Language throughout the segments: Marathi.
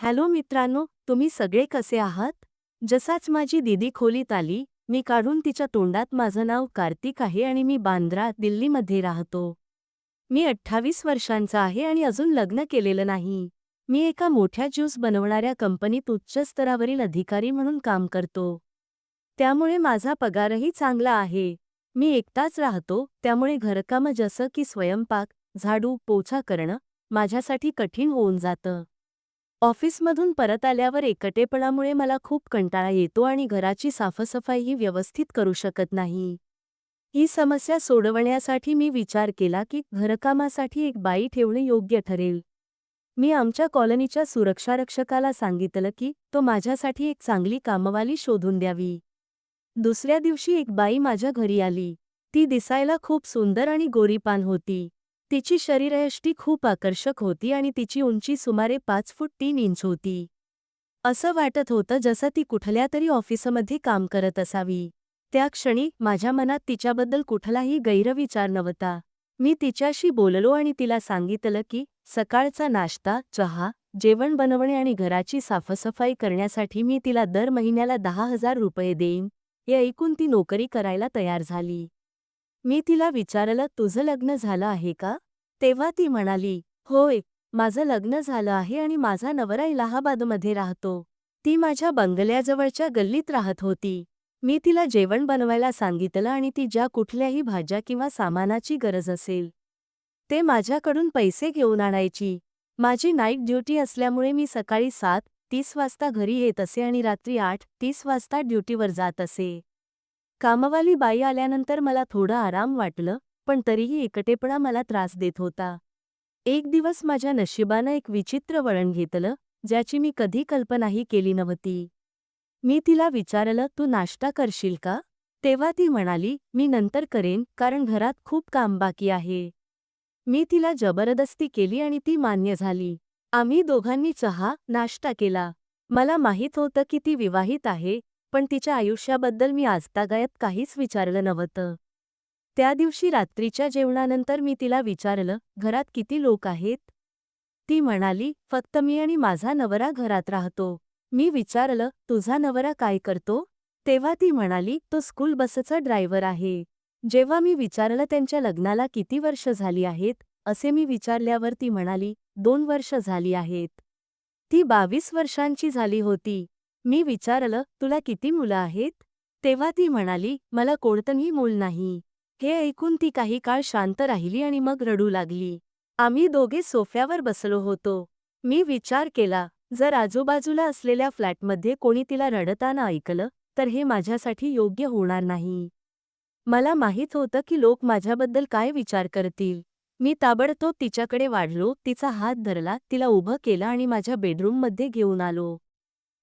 हॅलो मित्रांनो, तुम्ही सगळे कसे आहात? जसाच माझी दीदी खोलीत आली, मी काढून तिच्या तोंडात माझं नाव कार्तिक आहे आणि मी बांद्रा, दिल्लीमध्ये राहतो. मी 28 वर्षांचा आहे आणि अजून लग्न केलेलं नाही. मी एका मोठ्या ज्यूस बनवणाऱ्या कंपनीत उच्च स्तरावरील अधिकारी म्हणून काम करतो. त्यामुळे माझा पगारही चांगला आहे. मी एकटाच राहतो, त्यामुळे घरकामं जसं की स्वयंपाक, झाडू, पोछा करणं माझ्यासाठी कठीण होऊन जातं. ऑफिसमधून परत आल्यावर एकटेपणामुळे मला खूप कंटाळा येतो आणि घराची साफसफाईही व्यवस्थित करू शकत नाही. ही समस्या सोडवण्यासाठी मी विचार केला की घरकामासाठी एक बाई ठेवणे योग्य ठरेल. मी आमच्या कॉलनीच्या सुरक्षारक्षकाला सांगितलं की तो माझ्यासाठी एक चांगली कामवाली शोधून द्यावी. दुसऱ्या दिवशी एक बाई माझ्या घरी आली. ती दिसायला खूप सुंदर आणि गोरीपान होती. तिची शरीरयष्टी खूप आकर्षक होती आणि तिची उंची सुमारे 5 फूट 3 इंच होती. असं वाटत होतं जसं ती कुठल्या तरी ऑफिसमध्ये काम करत असावी. त्या क्षणी माझ्या मनात तिच्याबद्दल कुठलाही गैरविचार नव्हता. मी तिच्याशी बोललो आणि तिला सांगितलं की सकाळचा नाश्ता, चहा, जेवण बनवणे आणि घराची साफसफाई करण्यासाठी मी तिला दर महिन्याला 10,000 रुपये देईन. हे ऐकून ती नोकरी करायला तयार झाली. मी तिला विचारलं, तुझं लग्न झालं आहे का? तेव्हा ती म्हणाली, होय, माझं लग्न झालं आहे आणि माझा नवरा इलाहाबादमध्ये राहतो. ती माझ्या बंगल्याजवळच्या गल्लीत राहत होती. मी तिला जेवण बनवायला सांगितलं आणि ती ज्या कुठल्याही भाज्या किंवा सामानाची गरज असेल, ते माझ्याकडून पैसे घेऊन आणायची. माझी नाईट ड्युटी असल्यामुळे मी सकाळी 7:30 वाजता घरी येत असे आणि रात्री 8:30 वाजता ड्युटीवर जात असे. कामवाली बाई आल्यानंतर मला थोडं आराम वाटलं, पण तरीही एकटेपणा मला त्रास देत होता. एक दिवस माझ्या नशिबानं एक विचित्र वळण घेतलं, ज्याची मी कधी कल्पनाही केली नव्हती. मी तिला विचारलं, तू नाश्ता करशील का? तेव्हा ती म्हणाली, मी नंतर करेन कारण घरात खूप काम बाकी आहे. मी तिला जबरदस्ती केली आणि ती मान्य झाली. आम्ही दोघांनी चहा, नाश्ता केला. मला माहीत होतं की ती विवाहित आहे, पण तिच्या आयुष्याबद्दल मी आजतागायत काहीच विचारलं नव्हतं. त्या दिवशी रात्रीच्या जेवणानंतर मी तिला विचारलं, घरात किती लोक आहेत? ती म्हणाली, फक्त मी आणि माझा नवरा घरात राहतो. मी विचारलं, तुझा नवरा काय करतो? तेव्हा ती म्हणाली, तो स्कूल बसचा ड्रायव्हर आहे. जेव्हा मी विचारलं त्यांच्या लग्नाला किती वर्ष झाली आहेत, असे मी विचारल्यावर ती म्हणाली, 2 वर्ष झाली आहेत. ती 22 वर्षांची झाली होती. मी विचारलं, तुला किती मुलं आहेत? तेव्हा ती म्हणाली, मला कोणतंही मूल नाही. हे ऐकून ती काही काळ शांत राहिली आणि मग रडू लागली. आम्ही दोघे सोफ्यावर बसलो होतो. मी विचार केला, जर आजूबाजूला असलेल्या फ्लॅटमध्ये कोणी तिला रडताना ऐकलं, तर हे माझ्यासाठी योग्य होणार नाही. मला माहीत होतं की लोक माझ्याबद्दल काय विचार करतील. मी ताबडतोब तिच्याकडे वाढलो, तिचा हात धरला, तिला उभं केलं आणि माझ्या बेडरूममध्ये घेऊन आलो.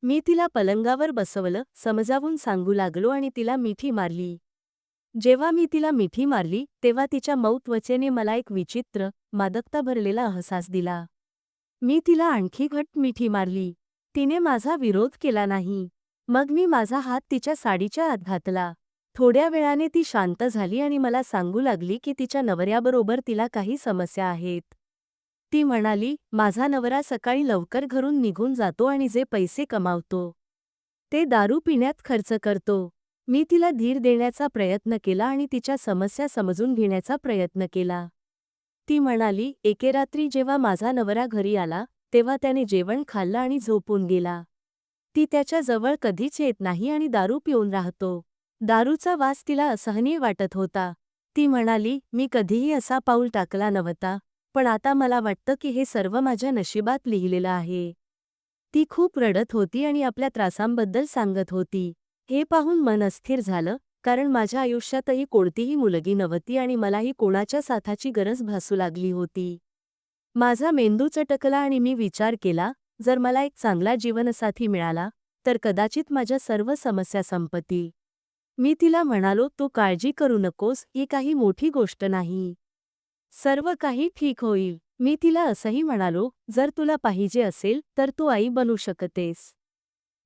मी तिला पलंगावर बसवलं, समजावून सांगू लागलो आणि तिला मिठी मारली. जेव्हा मी तिला मिठी मारली, तेव्हा तिच्या मऊ त्वचेने मला एक विचित्र, मादकता भरलेला अहसास दिला. मी तिला आणखी घट्ट मिठी मारली. तिने माझा विरोध केला नाही. मग मी माझा हात तिच्या साडीच्या आत घातला. थोड्या वेळाने ती शांत झाली आणि मला सांगू लागली की तिच्या नवऱ्याबरोबर तिला काही समस्या आहेत. ती म्हणाली, माझा नवरा सकाळी लवकर घरून निघून जातो आणि जे पैसे कमावतो, ते दारू पिण्यात खर्च करतो. मी तिला धीर देण्याचा प्रयत्न केला आणि तिच्या समस्या समजून घेण्याचा प्रयत्न केला. ती म्हणाली, एके रात्री जेव्हा माझा नवरा घरी आला, तेव्हा त्याने जेवण खाल्लं आणि झोपून गेला. ती त्याच्या जवळ कधीच येत नाही आणि दारू पिऊन राहतो. दारूचा वास तिला असहनीय वाटत होता. ती म्हणाली, मी कधीही असा पाऊल टाकला नव्हता, पण आता मला वाटतं की हे सर्व माझ्या नशिबात लिहिलेलं आहे. ती खूप रडत होती आणि आपल्या त्रासांबद्दल सांगत होती. हे पाहून मन अस्थिर झालं, कारण माझ्या आयुष्यातही कोणतीही मुलगी नव्हती आणि मलाही कोणाच्या साथाची गरज भासू लागली होती. माझा मेंदू चटकला आणि मी विचार केला, जर मला एक चांगला जीवनसाथी मिळाला, तर कदाचित माझ्या सर्व समस्या संपतील. मी तिला म्हणालो, तू काळजी करू नकोस, ही काही मोठी गोष्ट नाही. सर्व काही ठीक होईल. मी तिला असंही म्हणालो, जर तुला पाहिजे असेल, तर तू आई बनू शकतेस.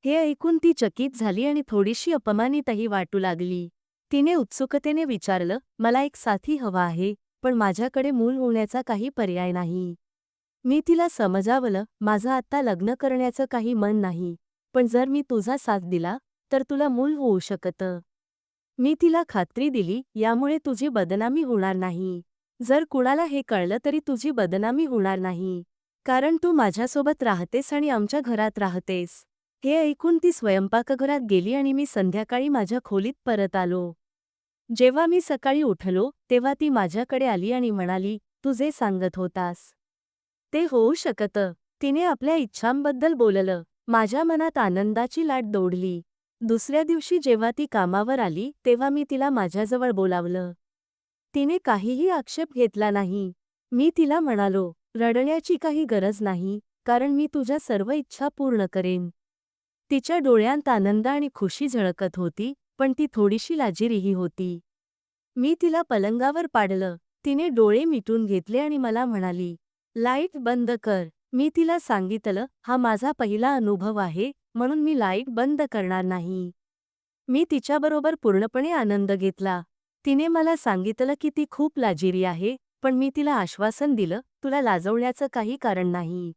हे ऐकून ती चकित झाली आणि थोडीशी अपमानितही वाटू लागली. तिने उत्सुकतेने विचारलं, मला एक साथी हवा आहे, पण माझ्याकडे मूल होण्याचा काही पर्याय नाही. मी तिला समजावलं, माझं आत्ता लग्न करण्याचं काही मन नाही, पण जर मी तुझा साथ दिला, तर तुला मूल होऊ शकतं. मी तिला खात्री दिली, यामुळे तुझी बदनामी होणार नाही. जर कुणाला हे कळलं तरी तुझी बदनामी होणार नाही. कारण तू माझ्यासोबत राहतेस आणि आमच्या घरात राहतेस. हे ऐकून ती स्वयंपाकघरात गेली आणि मी संध्याकाळी माझ्या खोलीत परत आलो. जेव्हा मी सकाळी उठलो, तेव्हा ती माझ्याकडे आली आणि म्हणाली, "तू जे सांगत होतास, ते होऊ शकतं." तिने आपल्या इच्छांबद्दल बोललं. माझ्या मनात आनंदाची लाट दौडली. दुसऱ्या दिवशी जेव्हा ती कामावर आली, तेव्हा मी तिला माझ्याजवळ बोलावलं. तिने काहीही आक्षेप घेतला नाही. मी तिला म्हणालो, "रडण्याची काही गरज नाही, कारण मी तुझ्या सर्व इच्छा पूर्ण करेन." तिच्या डोळ्यांत आनंद आणि खुशी झळकत होती, पण ती थोडीशी लाजिरीही होती. मी तिला पलंगावर पाडलं. तिने डोळे मिटून घेतले आणि मला म्हणाली, "लाईट बंद कर." मी तिला सांगितलं, "हा माझा पहिला अनुभव आहे, म्हणून मी लाईट बंद करणार नाही." मी तिच्याबरोबर पूर्णपणे आनंद घेतला. तिने मला सांगितलं की ती खूप लाजिरी आहे, पण मी तिला आश्वासन दिलं, "तुला लाजवण्याचं काही कारण नाही.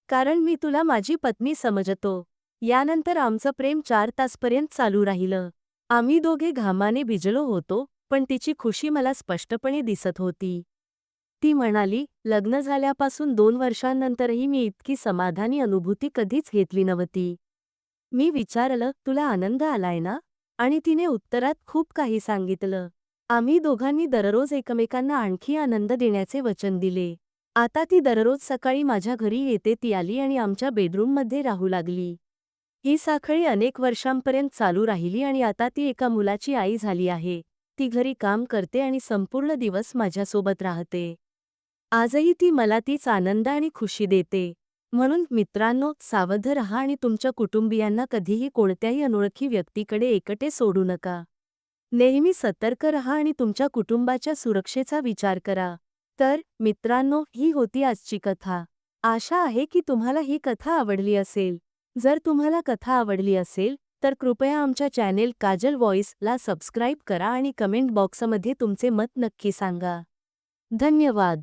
कारण मी तुला माझी पत्नी समजतो." यानंतर आमचं प्रेम 4 तासपर्यंत चालू राहिलं. आम्ही दोघे घामाने भिजलो होतो, पण तिची खुशी मला स्पष्टपणे दिसत होती. ती म्हणाली, "लग्न झाल्यापासून 2 वर्षांनंतरही मी इतकी समाधानी अनुभूती कधीच घेतली नव्हती." मी विचारलं, "तुला आनंद आलाय ना?" आणि तिने उत्तरात खूप काही सांगितलं. आम्ही दोघांनी दररोज एकमेकांना आणखी आनंद देण्याचे वचन दिले. आता ती दररोज सकाळी माझ्या घरी येते. ती आली आणि आमच्या बेडरूममध्ये राहू लागली. ही साखळी अनेक वर्षांपर्यंत चालू राहिली आणि आता ती एका मुलाची आई झाली आहे. ती घरी काम करते आणि संपूर्ण दिवस माझ्यासोबत राहते. आजही ती मला तीच आनंद आणि खुशी देते. म्हणून मित्रांनो, सावध रहा आणि तुमच्या कुटुंबियांना कधीही कोणत्याही अनोळखी व्यक्तीकडे एकटे सोडू नका. नेहमी सतर्क रहा आणि तुमच्या कुटुंबाच्या सुरक्षेचा विचार करा. तर मित्रांनो, ही होती आजची कथा. आशा आहे की तुम्हाला ही कथा आवडली असेल. जर तुम्हाला कथा आवडली असेल, तर कृपया आमच्या चॅनेल काजल व्हॉइसला सबस्क्राईब करा आणि कमेंट बॉक्समध्ये तुमचे मत नक्की सांगा. धन्यवाद.